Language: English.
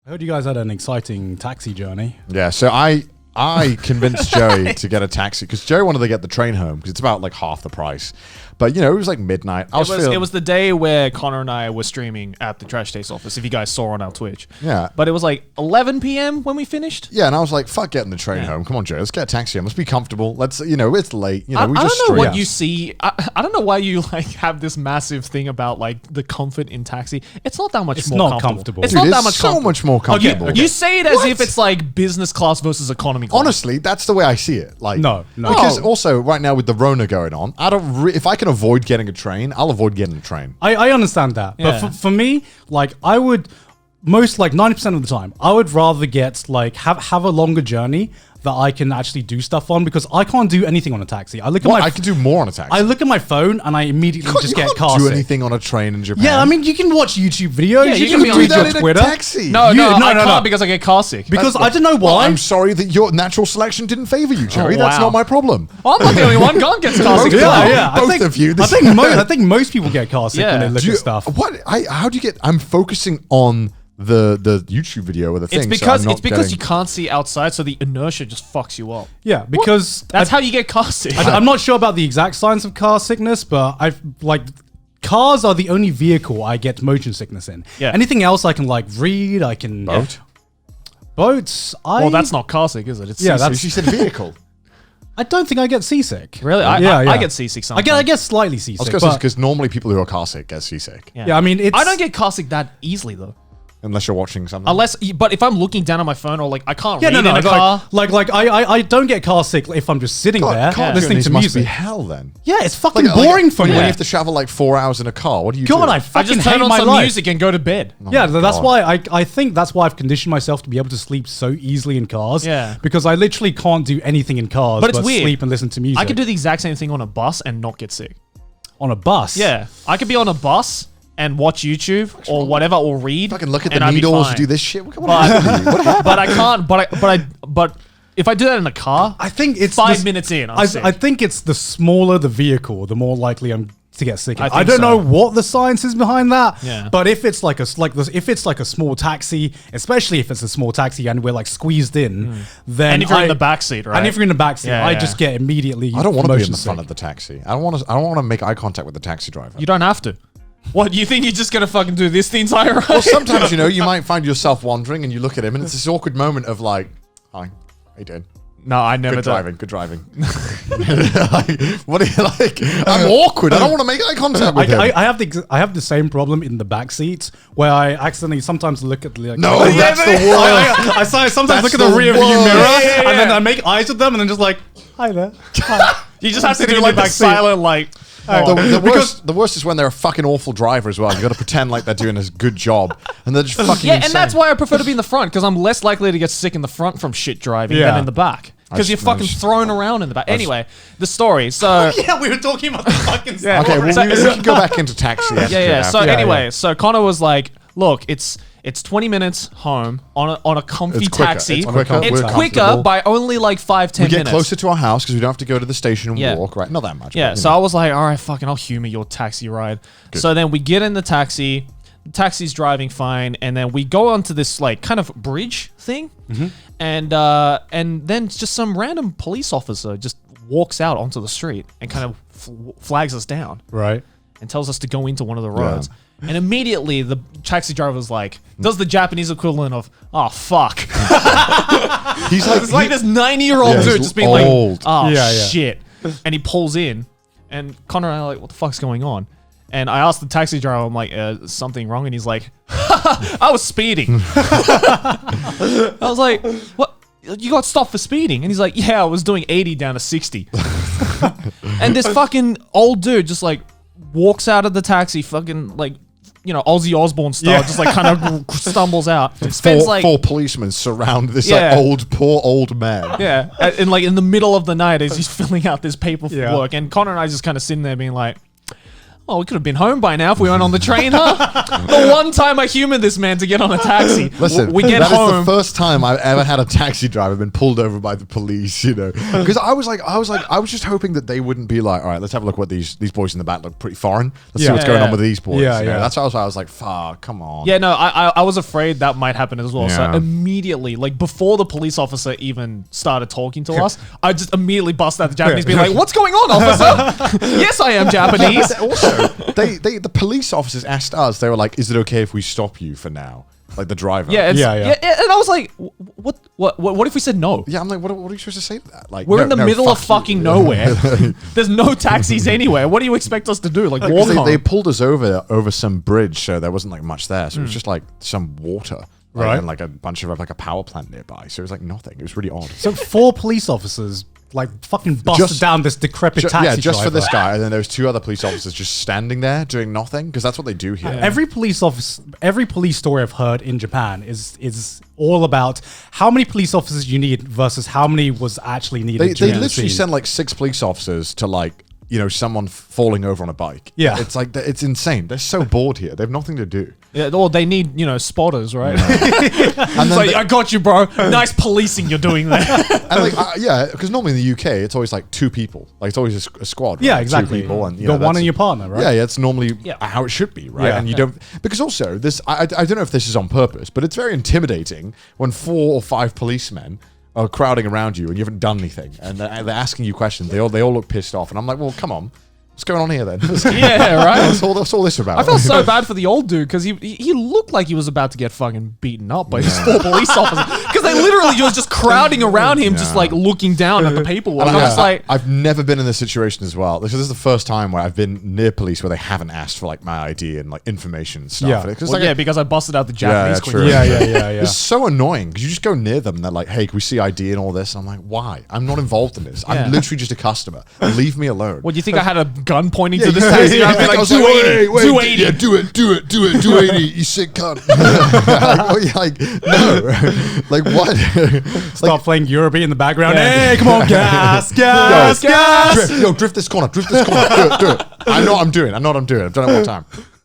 I heard you guys had an exciting taxi journey. Yeah, so I convinced Joey to get a taxi because Joey wanted to get the train home because it's about like half the price. But you know, it was like midnight. It was the day where Connor and I were streaming at the Trash Taste office. If you guys saw on our Twitch, Yeah. But it was like 11 p.m. when we finished. Yeah, and I was like, "Fuck getting the train home. Come on, Joey, let's get a taxi home. Let's be comfortable. Let's, you know, it's late. You know, we I just don't know what streamed." you see. I don't know why you like have this massive thing about like the comfort in taxi. It's not that much It's more not comfortable. comfortable. It's Dude, not that it's much so comfortable. much more comfortable. You say it as if it's like business class versus economy class. Honestly, that's the way I see it. Like, No. because also right now with the Rona going on, I don't. If I can avoid getting a train, I'll avoid getting a train. I understand that. Yeah. But for me, like I would most like 90% of the time, I would rather get like have a longer journey that I can actually do stuff on because I can't do anything on a taxi. I look at I can do more on a taxi. I look at my phone and I immediately just get car do sick. anything on a train in Japan. Yeah, I mean you can watch YouTube videos. Yeah, you you can can read do that your in a Twitter. taxi. No, I no. can't because I get car sick. Because I don't know Well, why. I'm sorry that your natural selection didn't favor you, Jerry. Oh, That's wow. not my problem. Oh, I'm not the only one. Gon gets car sick. yeah. Both of you. I think most people get car sick when they look Do you- at stuff. What? How do you get? I'm focusing on the YouTube video or the thing. It's because so I'm not you getting- can't see outside, so the inertia just fucks you up. Yeah, because That's how you get car sick. I'm not sure about the exact science of car sickness, but I've like cars are the only vehicle I get motion sickness in. Yeah. Anything else I can like read, I can Boat? Boats. Well, that's not car sick, is it? It's Yeah, seasick. that's- She said vehicle. I don't think I get seasick. Really? Yeah, I yeah. get seasick I sometimes. get slightly I seasick. was going to say but- because normally people who are car sick get seasick, yeah, I mean, it's I don't get car sick that easily though. unless you're watching something. But if I'm looking down on my phone or like I can't yeah, read no, in a car. like I don't get car sick if I'm just sitting there car listening journeys to must music. be hell then. Yeah, it's fucking Like, boring for when me. you have to travel like 4 hours in a car, what do you do? God, I I fucking just turn hate on my some life. music and go to bed. Yeah, my that's God. why I think that's why I've conditioned myself to be able to sleep so easily in cars. Yeah. Because I literally can't do anything in cars But it's weird. sleep and listen to music. I could do the exact same thing on a bus and not get sick. on a bus. Yeah, I could be on a bus and watch YouTube or whatever or read. Fucking look at and the I'd be needles, fine. do this shit. What happened to you? What happened? But I can't. But if I do that in a car, I think it's 5 minutes in. I'm sick. I think it's the smaller the vehicle, the more likely I'm to get sick. I I think don't so. know what the science is behind that. Yeah. But if it's like if it's like a small taxi, especially if it's a small taxi and we're like squeezed in, then And if you're in the back seat, right? And if you're in the back seat, Yeah, I yeah. just get immediately. I don't want to be in motion the front sick. of the taxi. I don't want to make eye contact with the taxi driver. you don't have to. What, you think you're just gonna fucking do this the entire ride? Well, sometimes, you know, you might find yourself wandering and you look at him and it's this awkward moment of like, hi, how you doing? No, I never Good do. driving, good driving. Like, what are you like? I'm awkward. I don't want to make eye contact with him. I have the same problem in the back seats where I accidentally sometimes look at the No, that's the worst. I sometimes That's look at the the rear view worst. mirror Yeah. and then I make eyes with them and then just like, hi there. Hi. You just have to sitting do in like the the back seat. silent like. The worst is when they're a fucking awful driver as well. You got to pretend like they're doing a good job, and they're just fucking Yeah, insane. and that's why I prefer to be in the front because I'm less likely to get sick in the front from shit driving Yeah. than in the back because you're fucking thrown around in the back. Anyway, the story. So Yeah, we were talking about the fucking Yeah. Okay, well, So- we can go back into taxi. yeah. So Yeah, anyway, yeah. so Connor was like, "Look, it's 20 minutes home on a comfy It's quicker. taxi. It's quicker. It's We're quicker comfortable. by only like 5-10 we get minutes. closer to our house because we don't have to go to the station and Yeah. walk. Right? Not that much. Yeah, but, you so know. I was like, all right, fucking, I'll humor your taxi ride. So then we get in the taxi taxi's driving fine, and then we go onto this like kind of bridge thing, and then just some random police officer just walks out onto the street and kind of flags us down Right. and tells us to go into one of the roads. And immediately the taxi driver was like, does the Japanese equivalent of, oh, fuck. he's like, It's like this 90-year-old Yeah, dude he's just being old. like, oh, Yeah, yeah. shit. And he pulls in, and Connor and I are like, what the fuck's going on? And I asked the taxi driver, I'm like, is something wrong? And he's like, I was speeding. I was like, what? You got stopped for speeding? And he's like, yeah, I was doing 80 down to 60. And this fucking old dude just like walks out of the taxi, fucking like, you know, Ozzy Osbourne style, just like kind of stumbles out. Spends like four policemen surround this Yeah. like poor old man. yeah, and like in the middle of the night as he's filling out this paperwork, Yeah. and Connor and I just kind of sitting there being like, oh, we could have been home by now if we went on the train, huh? The one time I humored this man to get on a taxi. Listen, we get that home. is the first time I've ever had a taxi driver been pulled over by the police, you know. Because I was just hoping that they wouldn't be like, all right, let's have a look what these boys in the back look pretty foreign. Let's see what's going on with these boys. Yeah, you know? yeah. That's why I was like, fuck, come on. Yeah, no, I was afraid that might happen as well. So Yeah. immediately, like before the police officer even started talking to us, I just immediately bust out the Japanese, being like, "What's going on, officer?" Yes, I am Japanese. Also, the police officers asked us. They were like, "Is it okay if we stop you for now?" Like the driver. Yeah, Yeah. and I was like, "What if we said no?" Yeah, I'm like, what are you supposed to say to that? Like, We're no, in the no, middle of fuck you. fucking nowhere. There's no taxis anywhere. What do you expect us to do? Like walk home? They pulled us over some bridge, so there wasn't like much there. So it was just like some water, Right. and like a bunch of like a power plant nearby. So it was like nothing. It was really odd. So 4 police officers like fucking busted down this decrepit taxi Yeah, just for driver. this guy, and then there was 2 other police officers just standing there doing nothing because that's what they do here. Every police story I've heard in Japan is all about how many police officers you need versus how many was actually needed. They during the literally scene. send like 6 police officers to like, you know, someone falling over on a bike. Yeah. It's like, it's insane. They're so bored here. They have nothing to do. Yeah, or they need, spotters, right? And It's like, I got you, bro. Nice policing you're doing there. and like, yeah, because normally in the UK, it's always like 2 people. Like, it's always a squad. Yeah, right? 2 exactly. people. And, You got one that's- and your partner, right? Yeah, it's normally Yeah. how it should be, right? Yeah. And you don't, because also this, I don't know if this is on purpose, but it's very intimidating when 4 or 5 policemen are crowding around you and you haven't done anything, and they're asking you questions. They all look pissed off, and I'm like, well, come on, what's going on here then? Yeah, right. What's all this about? I felt so bad for the old dude because he looked like he was about to get fucking beaten up by these 4 police officers because they literally was just crowding around him, just like looking down at the paperwork. And I was like, I've never been in this situation as well. This is the first time where I've been near police where they haven't asked for like my ID and like information and stuff. Yeah. And it's well, like yeah, because I busted out the Japanese queen. true. Yeah. It's so annoying because you just go near them and they're like, "Hey, can we see ID and all this?" And I'm like, "Why? I'm not involved in this. Yeah. I'm literally just a customer. Leave me alone." What do you think? I had a gun pointing to this Yeah, taxi? yeah, I'd be I like, was 280, wait, 280. Yeah, do it, 280, you sick cunt. like, no, like what? Start playing Eurobeat in the background. Yeah. Hey, come on, gas. Drift this corner, do it. I know what I'm doing. I've done it one time.